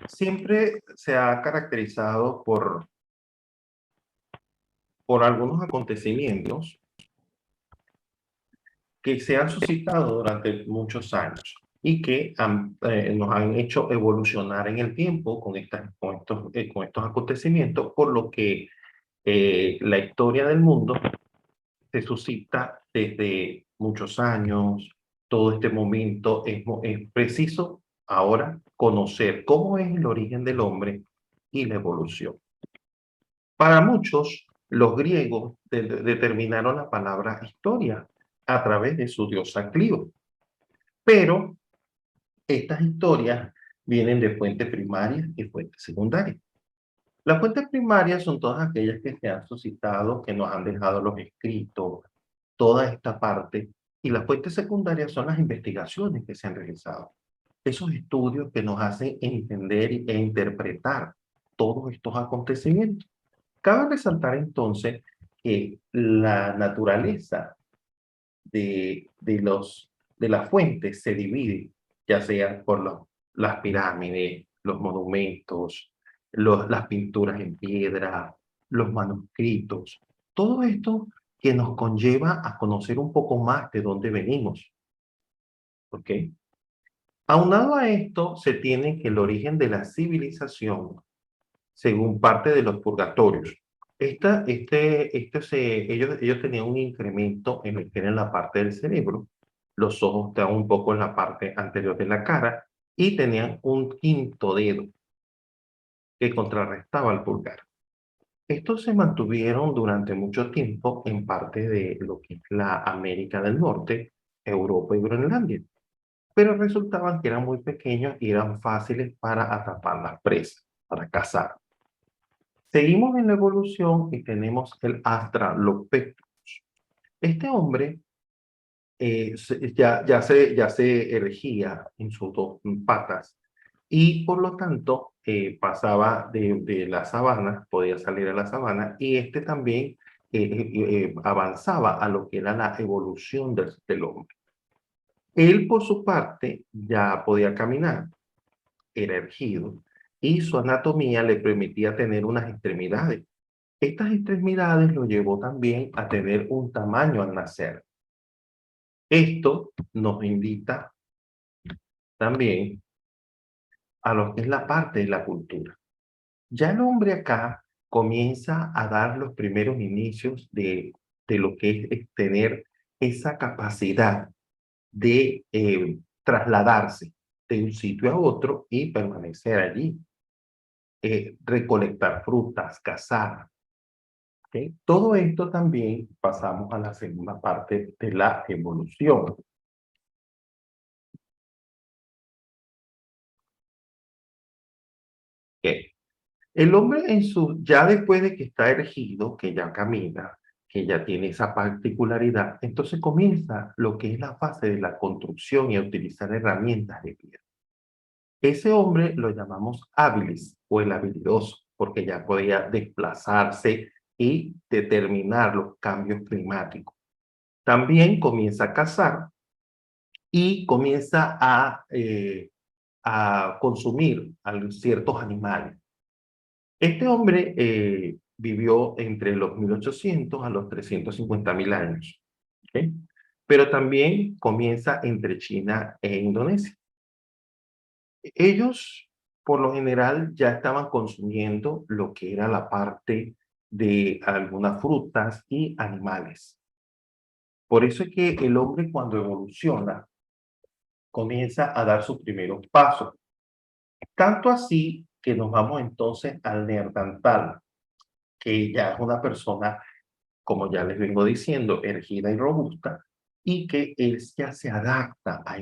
Siempre se ha caracterizado por algunos acontecimientos que se han suscitado durante muchos años y que nos han hecho evolucionar en el tiempo con estos acontecimientos, por lo que la historia del mundo se suscita desde muchos años. Todo este momento es preciso ahora conocer cómo es el origen del hombre y la evolución. Para muchos, los griegos determinaron la palabra historia a través de su diosa Clio, pero estas historias vienen de fuentes primarias y fuentes secundarias. Las fuentes primarias son todas aquellas que se han suscitado, que nos han dejado los escritos, toda esta parte, y las fuentes secundarias son las investigaciones que se han realizado. Esos estudios que nos hacen entender e interpretar todos estos acontecimientos. Cabe resaltar entonces que la naturaleza de las fuentes se divide, ya sea por las pirámides, los monumentos, las pinturas en piedra, los manuscritos, todo esto que nos conlleva a conocer un poco más de dónde venimos. ¿Ok? Aunado a esto, se tiene que el origen de la civilización según parte de los purgatorios. Ellos tenían un incremento en lo que era en la parte del cerebro, los ojos estaban un poco en la parte anterior de la cara y tenían un quinto dedo que contrarrestaba al pulgar. Estos se mantuvieron durante mucho tiempo en parte de lo que es la América del Norte, Europa y Groenlandia, pero resultaban que eran muy pequeños y eran fáciles para atrapar las presas, para cazar. Seguimos en la evolución y tenemos el Australopithecus. Este hombre ya se erigía en sus dos patas y por lo tanto pasaba de la sabana, podía salir a la sabana y este también avanzaba a lo que era la evolución del hombre. Él por su parte ya podía caminar, era erguido y su anatomía le permitía tener unas extremidades. Estas extremidades lo llevó también a tener un tamaño al nacer. Esto nos invita también a lo que es la parte de la cultura. Ya el hombre acá comienza a dar los primeros inicios de lo que es tener esa capacidad de trasladarse de un sitio a otro y permanecer allí, recolectar frutas, cazar. ¿Ok? Todo esto también pasamos a la segunda parte de la evolución. ¿Ok? El hombre ya después de que está erigido, que ya camina, que ya tiene esa particularidad, entonces comienza lo que es la fase de la construcción y a utilizar herramientas de piedra. Ese hombre lo llamamos habilis o el habilidoso, porque ya podía desplazarse y determinar los cambios climáticos. También comienza a cazar y comienza a consumir ciertos animales. Este hombre vivió entre los 1800 a los 350.000 años, ¿ok? Pero también comienza entre China e Indonesia. Ellos, por lo general, ya estaban consumiendo lo que era la parte de algunas frutas y animales. Por eso es que el hombre cuando evoluciona comienza a dar sus primeros pasos. Tanto así que nos vamos entonces al neandertal, que ya es una persona, como ya les vengo diciendo, erguida y robusta, y que él ya se adapta a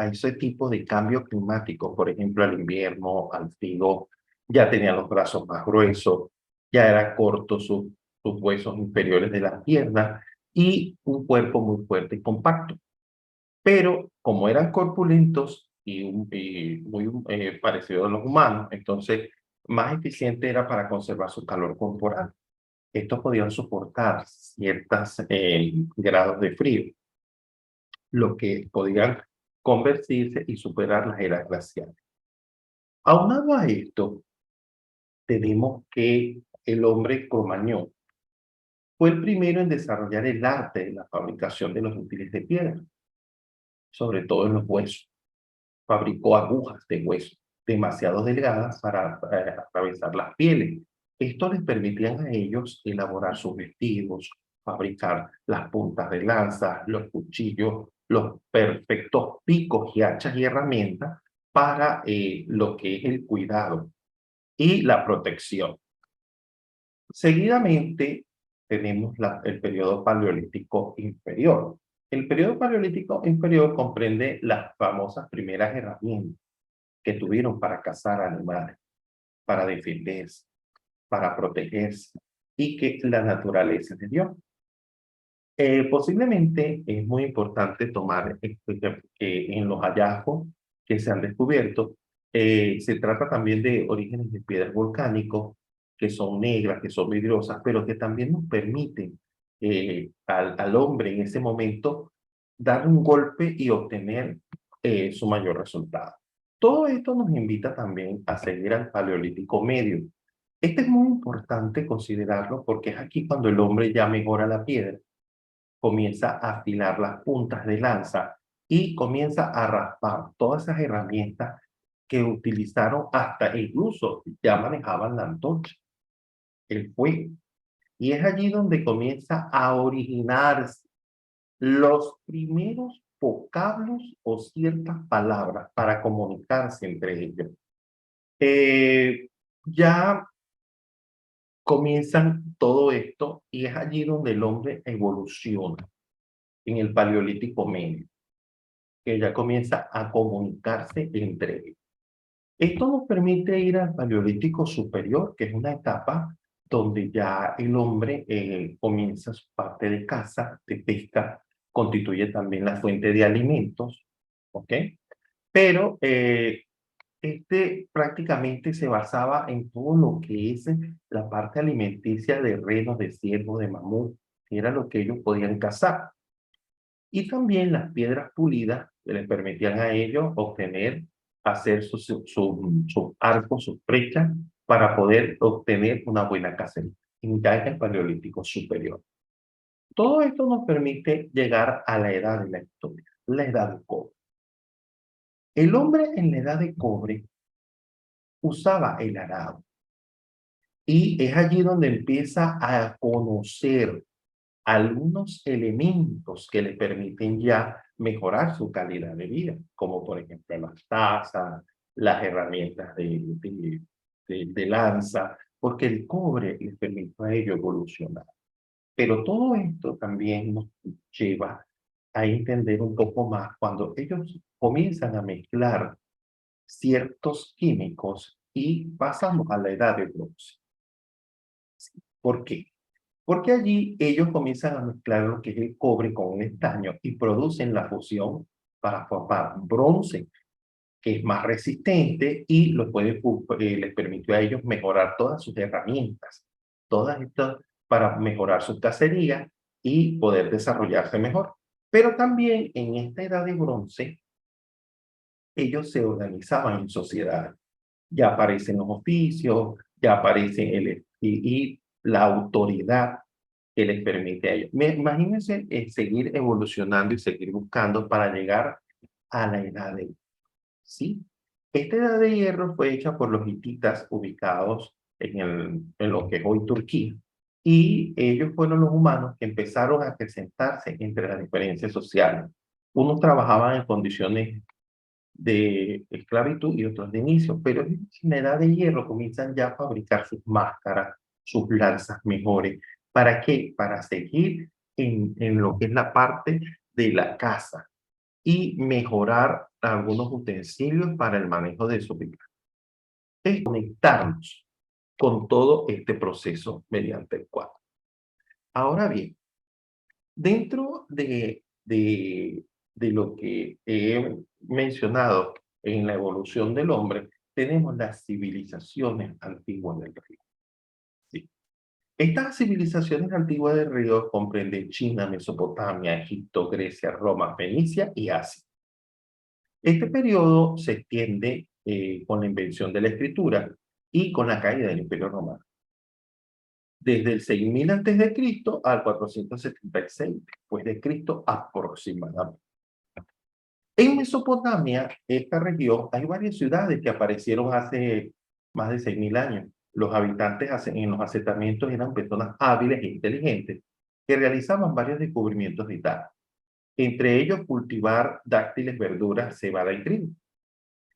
ese tipo de cambio climático, por ejemplo, al invierno, al frío, ya tenía los brazos más gruesos, ya era corto sus huesos inferiores de las piernas y un cuerpo muy fuerte y compacto. Pero como eran corpulentos y muy parecidos a los humanos, entonces más eficiente era para conservar su calor corporal. Estos podían soportar ciertos grados de frío, lo que podían convertirse y superar las eras glaciales. Aunado a esto, tenemos que el hombre Cromañón fue el primero en desarrollar el arte de la fabricación de los útiles de piedra, sobre todo en los huesos. Fabricó agujas de hueso demasiado delgadas para atravesar las pieles. Esto les permitía a ellos elaborar sus vestidos, fabricar las puntas de lanza, los cuchillos, los perfectos picos y hachas y herramientas para lo que es el cuidado y la protección. Seguidamente tenemos el periodo paleolítico inferior. El periodo paleolítico inferior comprende las famosas primeras herramientas que tuvieron para cazar animales, para defenderse, para protegerse, y que la naturaleza les dio. Posiblemente es muy importante tomar que en los hallazgos que se han descubierto, se trata también de orígenes de piedras volcánicos que son negras, que son vidriosas, pero que también nos permiten al hombre en ese momento dar un golpe y obtener su mayor resultado. Todo esto nos invita también a seguir al Paleolítico Medio. Este es muy importante considerarlo porque es aquí cuando el hombre ya mejora la piedra, comienza a afilar las puntas de lanza y comienza a raspar todas esas herramientas que utilizaron hasta incluso ya manejaban la antorcha, el fuego. Y es allí donde comienza a originarse los primeros vocablos o ciertas palabras para comunicarse entre ellos. Ya comienzan todo esto y es allí donde el hombre evoluciona, en el Paleolítico Medio, que ya comienza a comunicarse entre ellos. Esto nos permite ir al Paleolítico Superior, que es una etapa donde ya el hombre comienza su parte de caza, de pesca, constituye también la fuente de alimentos, ¿ok? Pero este prácticamente se basaba en todo lo que es la parte alimenticia de renos, de ciervos, de mamut, que era lo que ellos podían cazar. Y también las piedras pulidas que les permitían a ellos obtener, hacer sus arcos, sus flechas, para poder obtener una buena cacería. Ya en el Paleolítico Superior. Todo esto nos permite llegar a la edad de la historia, la edad de cobre. El hombre en la edad de cobre usaba el arado y es allí donde empieza a conocer algunos elementos que le permiten ya mejorar su calidad de vida, como por ejemplo las tazas, las herramientas de lanza, porque el cobre les permite a ellos evolucionar. Pero todo esto también nos lleva a entender un poco más cuando ellos comienzan a mezclar ciertos químicos y pasamos a la edad de bronce. ¿Por qué? Porque allí ellos comienzan a mezclar lo que es el cobre con el estaño y producen la fusión para formar bronce, que es más resistente y les permitió a ellos mejorar todas sus herramientas, todas estas para mejorar su cacería y poder desarrollarse mejor. Pero también en esta edad de bronce, ellos se organizaban en sociedades. Ya aparecen los oficios, ya aparece y la autoridad que les permite a ellos. Imagínense seguir evolucionando y seguir buscando para llegar a la edad de hierro, ¿sí? Esta edad de hierro fue hecha por los hititas ubicados en lo que es hoy Turquía. Y ellos fueron los humanos que empezaron a acrecentarse entre las diferencias sociales. Unos trabajaban en condiciones de esclavitud y otros de inicio, pero en la edad de hierro comienzan ya a fabricar sus máscaras, sus lanzas mejores. ¿Para qué? Para seguir en lo que es la parte de la casa y mejorar algunos utensilios para el manejo de su vida. Es conectarnos con todo este proceso mediante el cual. Ahora bien, dentro de lo que he mencionado en la evolución del hombre, tenemos las civilizaciones antiguas del río. ¿Sí? Estas civilizaciones antiguas del río comprenden China, Mesopotamia, Egipto, Grecia, Roma, Fenicia y Asia. Este periodo se extiende con la invención de la escritura y con la caída del Imperio Romano. Desde el 6000 antes de Cristo al 476 después de Cristo aproximadamente. En Mesopotamia, esta región, hay varias ciudades que aparecieron hace más de 6000 años. Los habitantes en los asentamientos eran personas hábiles e inteligentes que realizaban varios descubrimientos vitales. Entre ellos, cultivar dáctiles, verduras, cebada y trigo.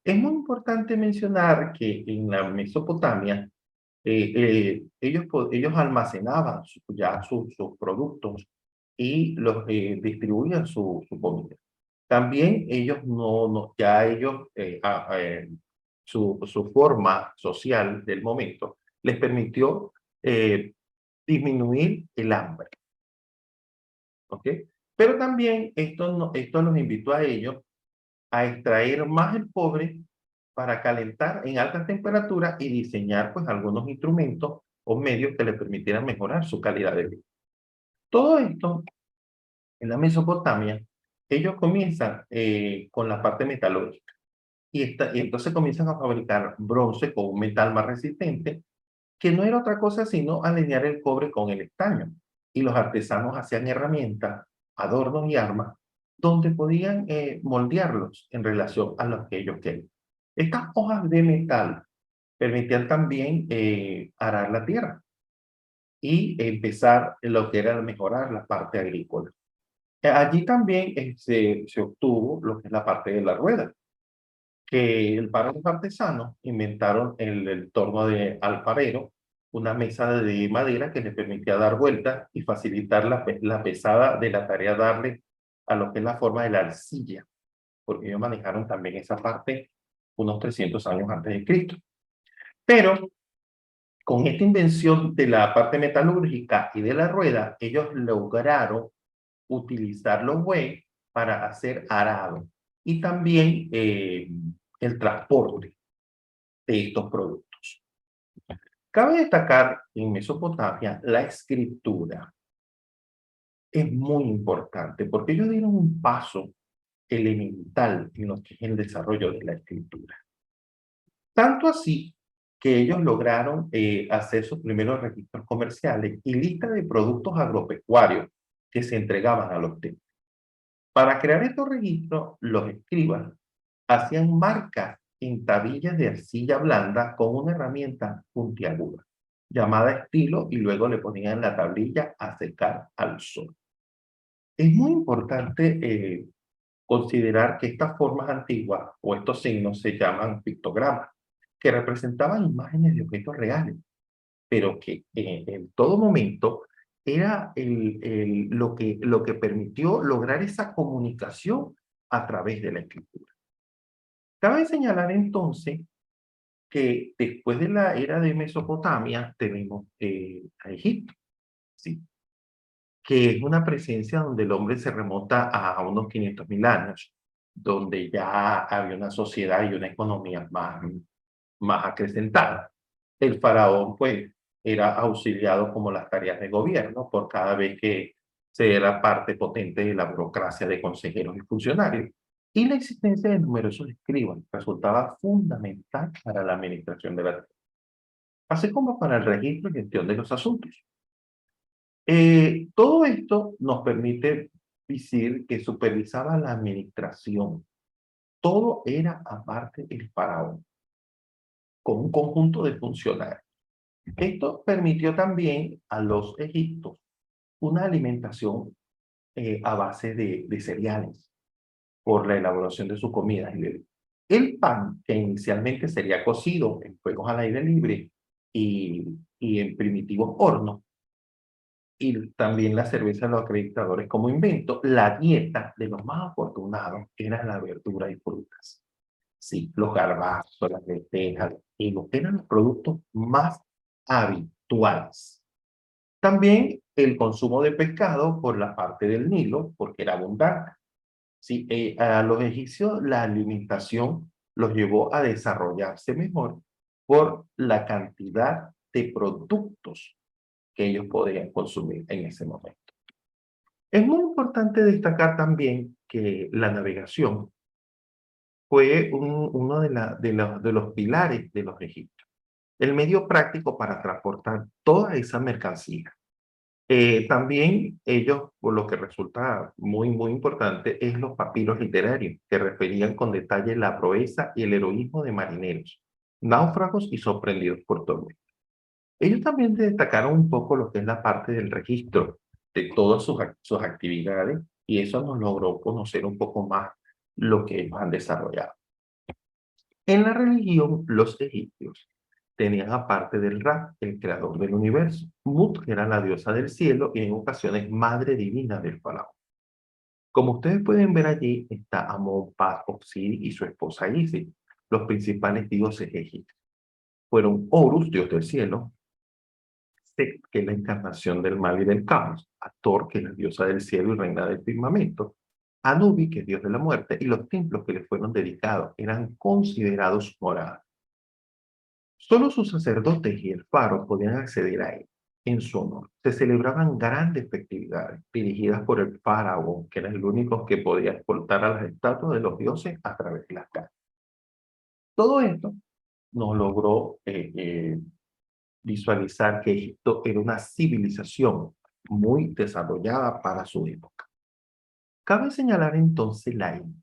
Es muy importante mencionar que en la Mesopotamia, ellos almacenaban ya sus productos y los distribuían su comida. También ellos ya ellos, su forma social del momento les permitió disminuir el hambre, ¿ok? Pero también esto los invitó a ellos a extraer más el cobre para calentar en altas temperaturas y diseñar pues algunos instrumentos o medios que les permitieran mejorar su calidad de vida. Todo esto en la Mesopotamia, ellos comienzan con la parte metalúrgica y entonces comienzan a fabricar bronce con un metal más resistente que no era otra cosa sino alinear el cobre con el estaño. Y los artesanos hacían herramientas, adornos y armas donde podían moldearlos en relación a lo que ellos querían. Estas hojas de metal permitían también arar la tierra y empezar lo que era mejorar la parte agrícola. Allí también se obtuvo lo que es la parte de la rueda, que para los artesanos inventaron el torno de alfarero, una mesa de madera que les permitía dar vueltas y facilitar la pesada de la tarea darle a lo que es la forma de la arcilla, porque ellos manejaron también esa parte unos 300 años antes de Cristo. Pero con esta invención de la parte metalúrgica y de la rueda, ellos lograron utilizar los bueyes para hacer arado y también el transporte de estos productos. Cabe destacar en Mesopotamia la escritura. Es muy importante porque ellos dieron un paso elemental en lo que es el desarrollo de la escritura. Tanto así que ellos lograron hacer sus primeros registros comerciales y lista de productos agropecuarios que se entregaban a los templos. Para crear estos registros, los escribas hacían marcas en tablillas de arcilla blanda con una herramienta puntiaguda, llamada estilo, y luego le ponían la tablilla a secar al sol. Es muy importante considerar que estas formas antiguas o estos signos se llaman pictogramas, que representaban imágenes de objetos reales, pero que en todo momento era lo que permitió lograr esa comunicación a través de la escritura. Cabe señalar entonces que después de la era de Mesopotamia tenemos a Egipto, ¿sí? Que es una presencia donde el hombre se remota a unos 500.000 años, donde ya había una sociedad y una economía más acrecentada. El faraón, pues, era auxiliado como las tareas de gobierno por cada vez que se era parte potente de la burocracia de consejeros y funcionarios. Y la existencia de numerosos escribas resultaba fundamental para la administración de la tierra, así como para el registro y gestión de los asuntos. Todo esto nos permite decir que supervisaba la administración. Todo era aparte del faraón, con un conjunto de funcionarios. Esto permitió también a los egipcios una alimentación a base de cereales por la elaboración de sus comidas y bebidas. El pan, que inicialmente sería cocido en fuegos al aire libre y en primitivos hornos, y también la cerveza de los acreditadores como invento, la dieta de los más afortunados era la verdura y frutas. Sí, los garbanzos, las lentejas, y los eran los productos más habituales. También el consumo de pescado por la parte del Nilo, porque era abundante. Sí, a los egipcios la alimentación los llevó a desarrollarse mejor por la cantidad de productos que ellos podían consumir en ese momento. Es muy importante destacar también que la navegación fue uno de los pilares de los registros. El medio práctico para transportar toda esa mercancía. También ellos, por lo que resulta muy importante, es los papiros literarios, que referían con detalle la proeza y el heroísmo de marineros, náufragos y sorprendidos por tormenta. Ellos también destacaron un poco lo que es la parte del registro de todas sus actividades y eso nos logró conocer un poco más lo que ellos han desarrollado. En la religión, los egipcios tenían aparte del Ra, el creador del universo. Mut era la diosa del cielo y en ocasiones madre divina del faraón. Como ustedes pueden ver allí, está Amon, Paz, Oxiri y su esposa Isis, los principales dioses egipcios. Fueron Horus, dios del cielo, Set, que es la encarnación del mal y del caos, Hathor, que es la diosa del cielo y reina del firmamento, Anubi, que es dios de la muerte, y los templos que le fueron dedicados eran considerados moradas. Solo sus sacerdotes y el faro podían acceder a él. En su honor se celebraban grandes festividades dirigidas por el faraón, que era el único que podía escoltar a las estatuas de los dioses a través de las calles. Todo esto nos logró visualizar que Egipto era una civilización muy desarrollada para su época. Cabe señalar entonces la India.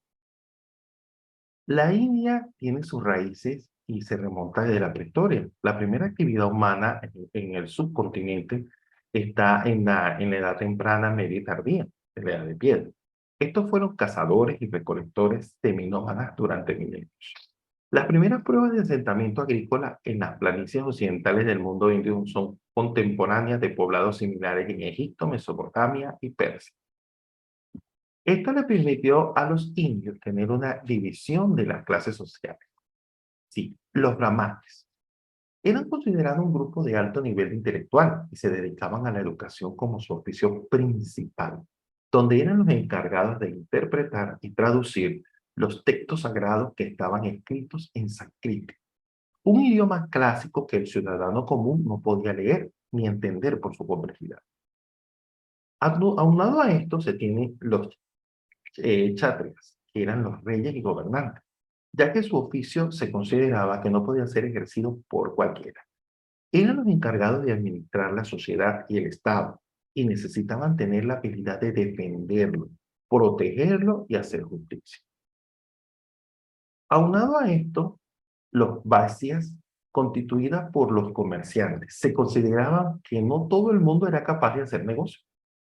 La India tiene sus raíces y se remonta desde la prehistoria. La primera actividad humana en el subcontinente está en la edad temprana, media y tardía, en la edad de piedra. Estos fueron cazadores y recolectores seminómadas durante milenios. Las primeras pruebas de asentamiento agrícola en las planicies occidentales del mundo indio son contemporáneas de poblados similares en Egipto, Mesopotamia y Persia. Esto le permitió a los indios tener una división de las clases sociales. Sí, los brahmanes eran considerados un grupo de alto nivel intelectual y se dedicaban a la educación como su oficio principal, donde eran los encargados de interpretar y traducir los textos sagrados que estaban escritos en sánscrito, un idioma clásico que el ciudadano común no podía leer ni entender por su complejidad. Aunado a esto se tienen los chátridas, que eran los reyes y gobernantes, ya que su oficio se consideraba que no podía ser ejercido por cualquiera. Eran los encargados de administrar la sociedad y el Estado, y necesitaban tener la habilidad de defenderlo, protegerlo y hacer justicia. Aunado a esto, los vaisyas, constituidas por los comerciantes, se consideraban que no todo el mundo era capaz de hacer negocio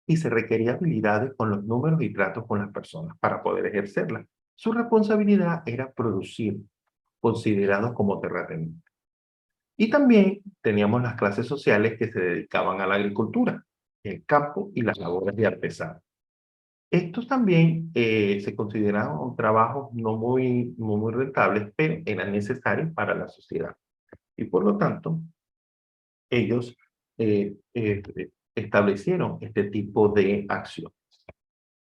y se requería habilidades con los números y tratos con las personas para poder ejercerlas. Su responsabilidad era producir, considerados como terratenientes. Y también teníamos las clases sociales que se dedicaban a la agricultura, el campo y las labores de artesanos. Estos también se consideraban trabajos no muy rentables, pero eran necesarios para la sociedad. Y por lo tanto, ellos establecieron este tipo de acción.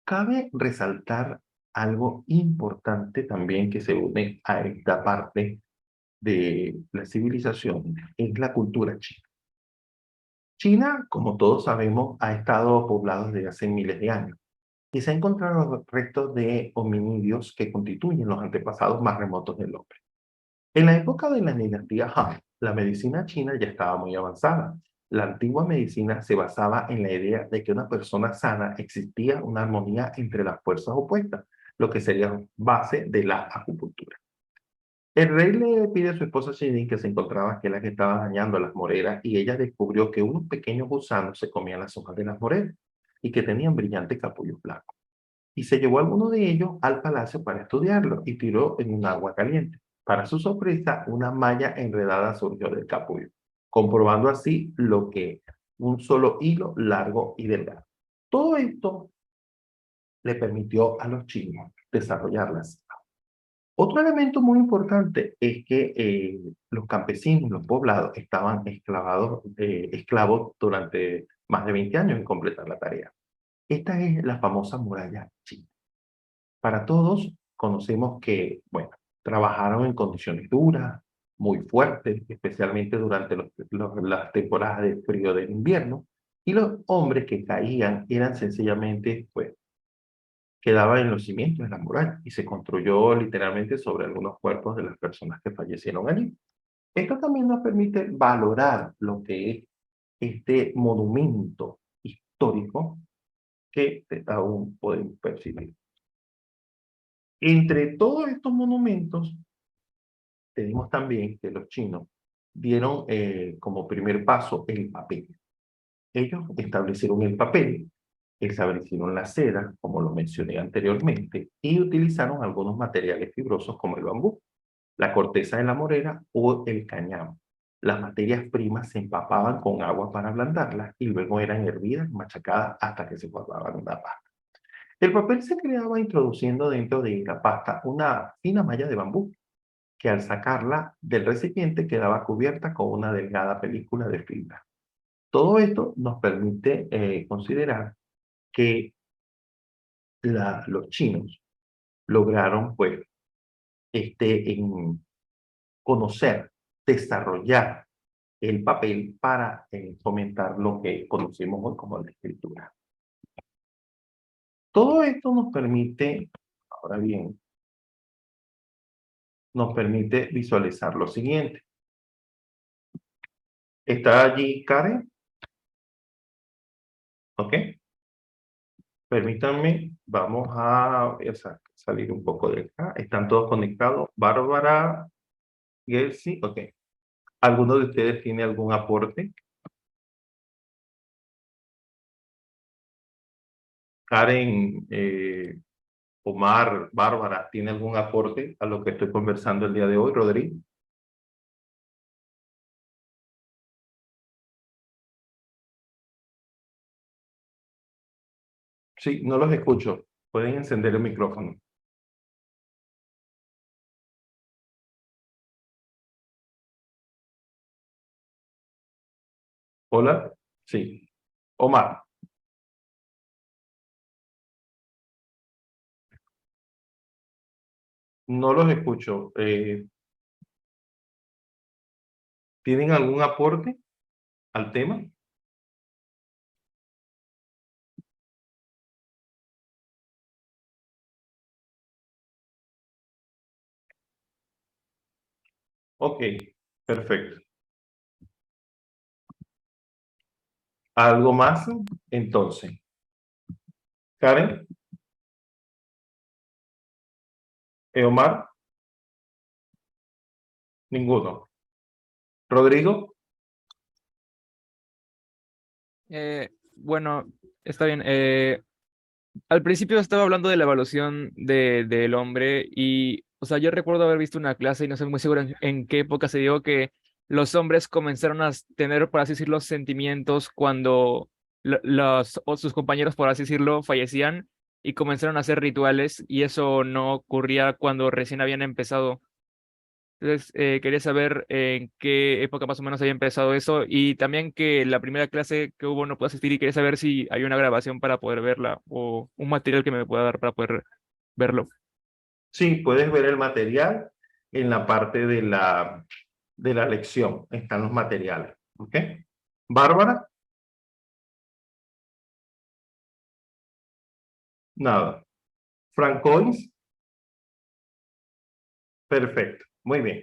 Cabe resaltar algo importante también que se une a esta parte de la civilización, es la cultura china. China, como todos sabemos, ha estado poblado desde hace miles de años y se han encontrado restos de hominidios que constituyen los antepasados más remotos del hombre. En la época de la dinastía Han, la medicina china ya estaba muy avanzada. La antigua medicina se basaba en la idea de que una persona sana existía una armonía entre las fuerzas opuestas, lo que sería base de la acupuntura. El rey le pide a su esposa Shinin, que se encontraba que la que estaba dañando a las moreras, y ella descubrió que unos pequeños gusanos se comían las hojas de las moreras y que tenían brillantes capullos blancos. Y se llevó a alguno de ellos al palacio para estudiarlo y tiró en un agua caliente. Para su sorpresa, una malla enredada surgió del capullo, comprobando así lo que un solo hilo largo y delgado. Todo esto le permitió a los chinos desarrollarlas. Otro elemento muy importante es que los campesinos, los poblados, estaban esclavos durante más de 20 años en completar la tarea. Esta es la famosa muralla china. Para todos conocemos que, bueno, trabajaron en condiciones duras, muy fuertes, especialmente durante las temporadas de frío del invierno, y los hombres que caían eran sencillamente, pues, quedaba en los cimientos de la muralla y se construyó literalmente sobre algunos cuerpos de las personas que fallecieron allí. Esto también nos permite valorar lo que es este monumento histórico que aún podemos percibir. Entre todos estos monumentos, tenemos también que los chinos dieron como primer paso el papel. Ellos establecieron el papel, establecieron la seda, como lo mencioné anteriormente, y utilizaron algunos materiales fibrosos como el bambú, la corteza de la morera o el cáñamo. Las materias primas se empapaban con agua para ablandarlas y luego eran hervidas, machacadas hasta que se formaban una pasta. El papel se creaba introduciendo dentro de la pasta una fina malla de bambú que al sacarla del recipiente quedaba cubierta con una delgada película de fibra. Todo esto nos permite considerar que los chinos lograron pues en conocer, desarrollar el papel para fomentar lo que conocemos hoy como la escritura. Todo esto nos permite, ahora bien, nos permite visualizar lo siguiente. ¿Está allí Karen? ¿Ok? Permítanme, vamos a salir un poco de acá. ¿Están todos conectados? Bárbara, Gelsi, ok. ¿Alguno de ustedes tiene algún aporte? Karen, Omar, Bárbara, ¿tiene algún aporte a lo que estoy conversando el día de hoy? Rodrigo. Sí, no los escucho. Pueden encender el micrófono. Hola. Sí. Omar, no los escucho. ¿Tienen algún aporte al tema? Ok, perfecto. ¿Algo más? Entonces, Karen, Omar, ninguno. Rodrigo, Bueno, está bien. Al principio estaba hablando de la evaluación del hombre y, o sea, yo recuerdo haber visto una clase y no estoy muy seguro en qué época se dio que los hombres comenzaron a tener, por así decirlo, sentimientos cuando o sus compañeros, por así decirlo, fallecían y comenzaron a hacer rituales y eso no ocurría cuando recién habían empezado. Entonces, quería saber en qué época más o menos había empezado eso y también que la primera clase que hubo no pude asistir y quería saber si hay una grabación para poder verla o un material que me pueda dar para poder verlo. sí, puedes ver el material en la parte de la lección. Están los materiales. ¿Ok? Bárbara, nada. Francois, perfecto. Muy bien.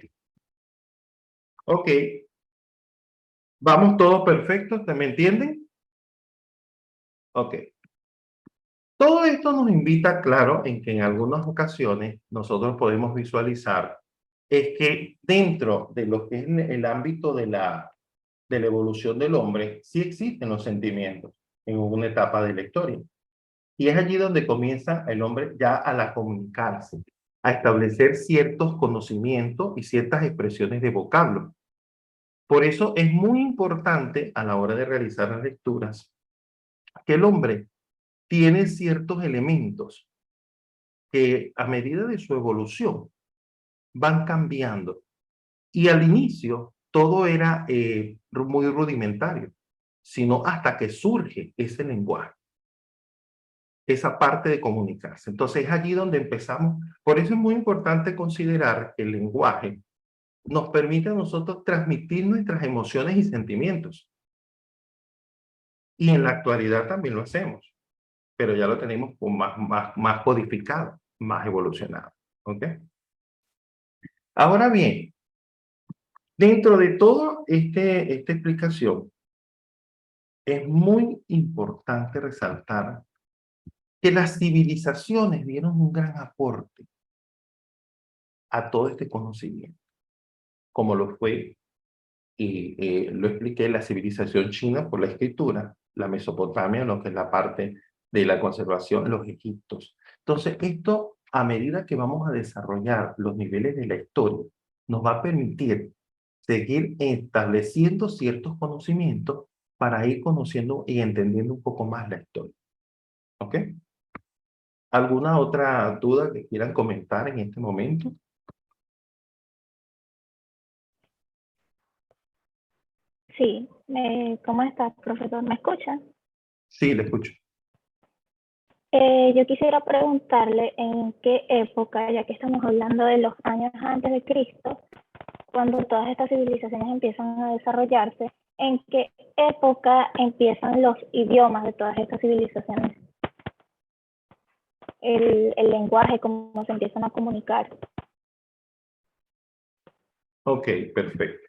Ok, vamos todos perfectos, ¿me entienden? Ok. Todo esto nos invita, claro, en que en algunas ocasiones nosotros podemos visualizar es que dentro de lo que es el ámbito de la evolución del hombre, sí existen los sentimientos en una etapa de la historia. Y es allí donde comienza el hombre ya a la comunicarse, a establecer ciertos conocimientos y ciertas expresiones de vocablo. Por eso es muy importante a la hora de realizar las lecturas que el hombre tiene ciertos elementos que a medida de su evolución van cambiando. Y al inicio todo era muy rudimentario, sino hasta que surge ese lenguaje, esa parte de comunicarse. Entonces es allí donde empezamos. Por eso es muy importante considerar que el lenguaje nos permite a nosotros transmitir nuestras emociones y sentimientos. Y en la actualidad también lo hacemos. pero ya lo tenemos con más codificado, más evolucionado. ¿Ok? Ahora bien, dentro de toda esta explicación, es muy importante resaltar que las civilizaciones dieron un gran aporte a todo este conocimiento, como lo fue, y lo expliqué, la civilización china por la escritura, la Mesopotamia, lo que es la parte de la conservación, los egiptos. Entonces, esto, a medida que vamos a desarrollar los niveles de la historia, nos va a permitir seguir estableciendo ciertos conocimientos para ir conociendo y entendiendo un poco más la historia. ¿Ok? ¿Alguna otra duda que quieran comentar en este momento? Sí, ¿cómo estás, profesor? ¿Me escucha? Sí, le escucho. Yo quisiera preguntarle en qué época, ya que estamos hablando de los años antes de Cristo, cuando todas estas civilizaciones empiezan a desarrollarse, ¿en qué época empiezan los idiomas de todas estas civilizaciones? El lenguaje, cómo se empiezan a comunicar. Ok, perfecto.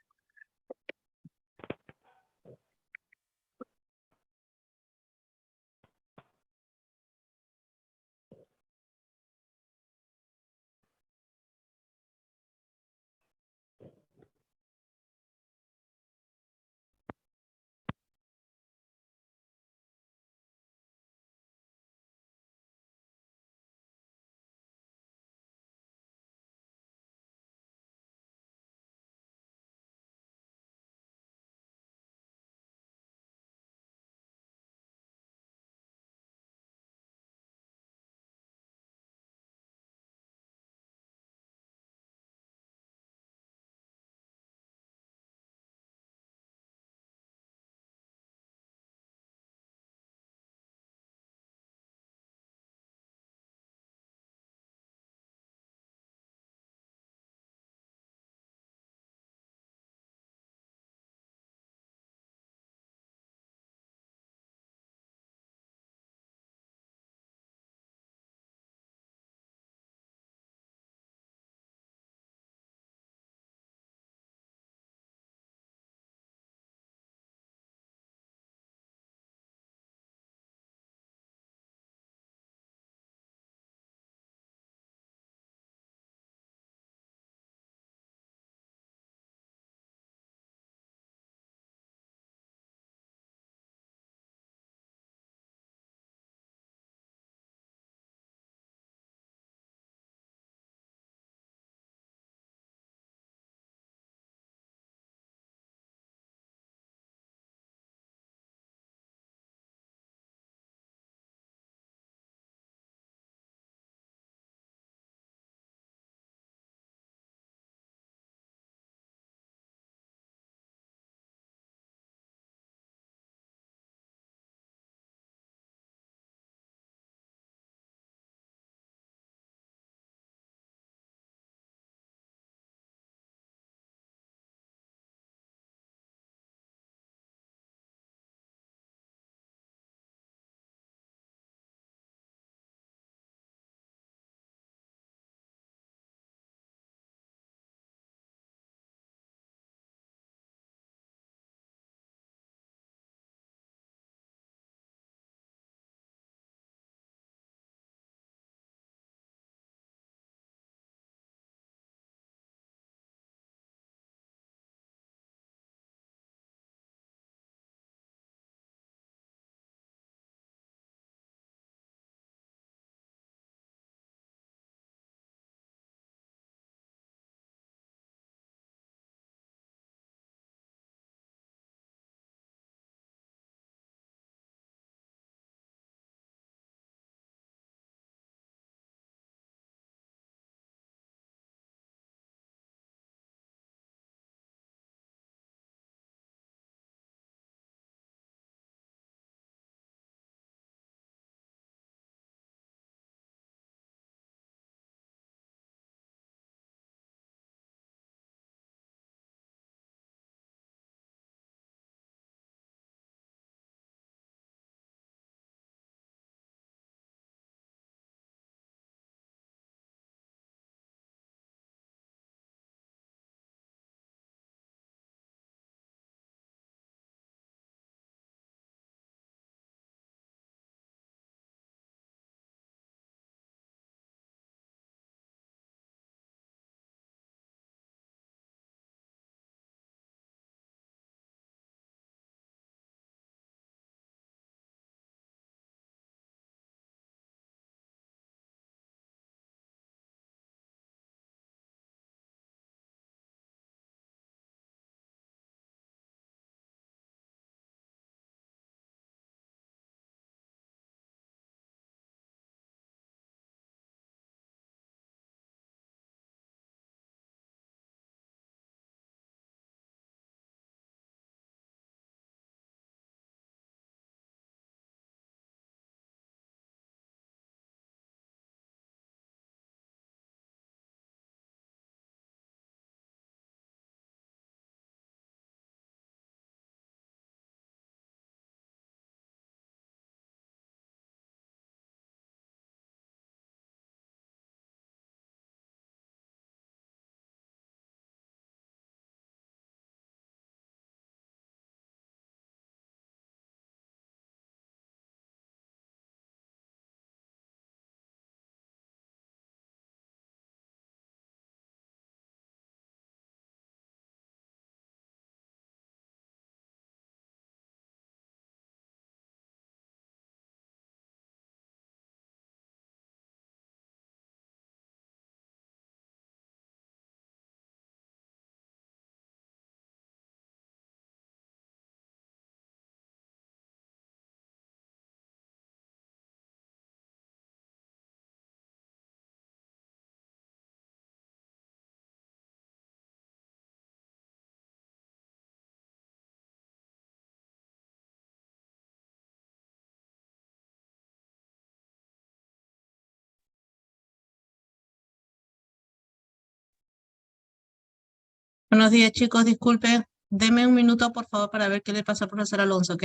Buenos días, chicos. Disculpe, deme un minuto, por favor, para ver qué le pasó al profesor Alonso, ¿ok?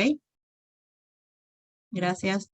Gracias.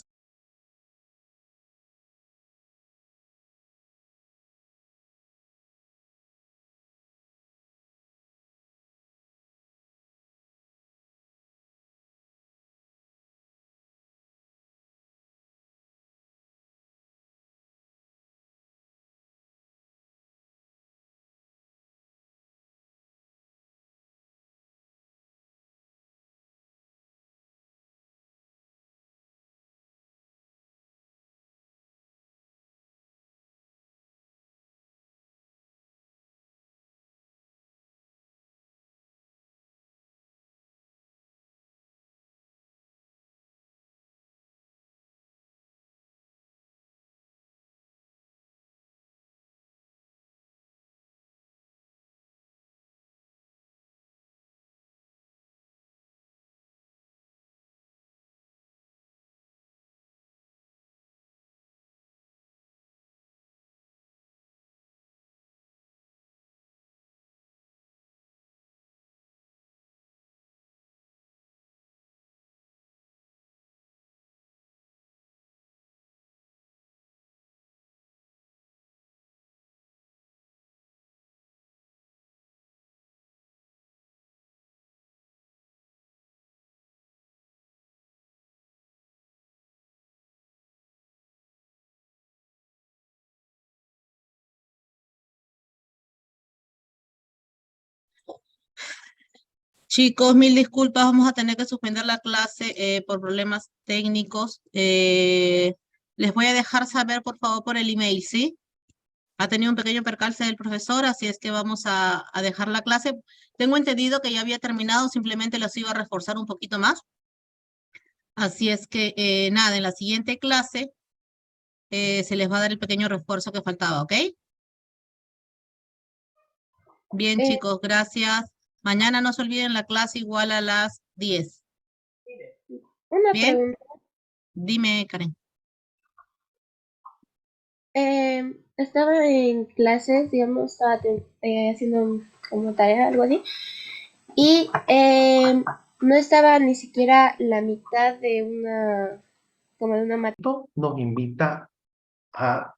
Chicos, mil disculpas, vamos a tener que suspender la clase por problemas técnicos. Les voy a dejar saber, por favor, por el email, ¿sí? Ha tenido un pequeño percance del profesor, así es que vamos a dejar la clase. Tengo entendido que ya había terminado, simplemente los iba a reforzar un poquito más. Así es que, nada, en la siguiente clase se les va a dar el pequeño refuerzo que faltaba, ¿ok? Bien, Eh, chicos, gracias. Mañana no se olviden la clase igual a las 10. una Bien, pregunta. dime, Karen. Estaba en clases, digamos, estaba haciendo como tarea, algo así, y no estaba ni siquiera la mitad de una, como de una materia. Esto nos invita a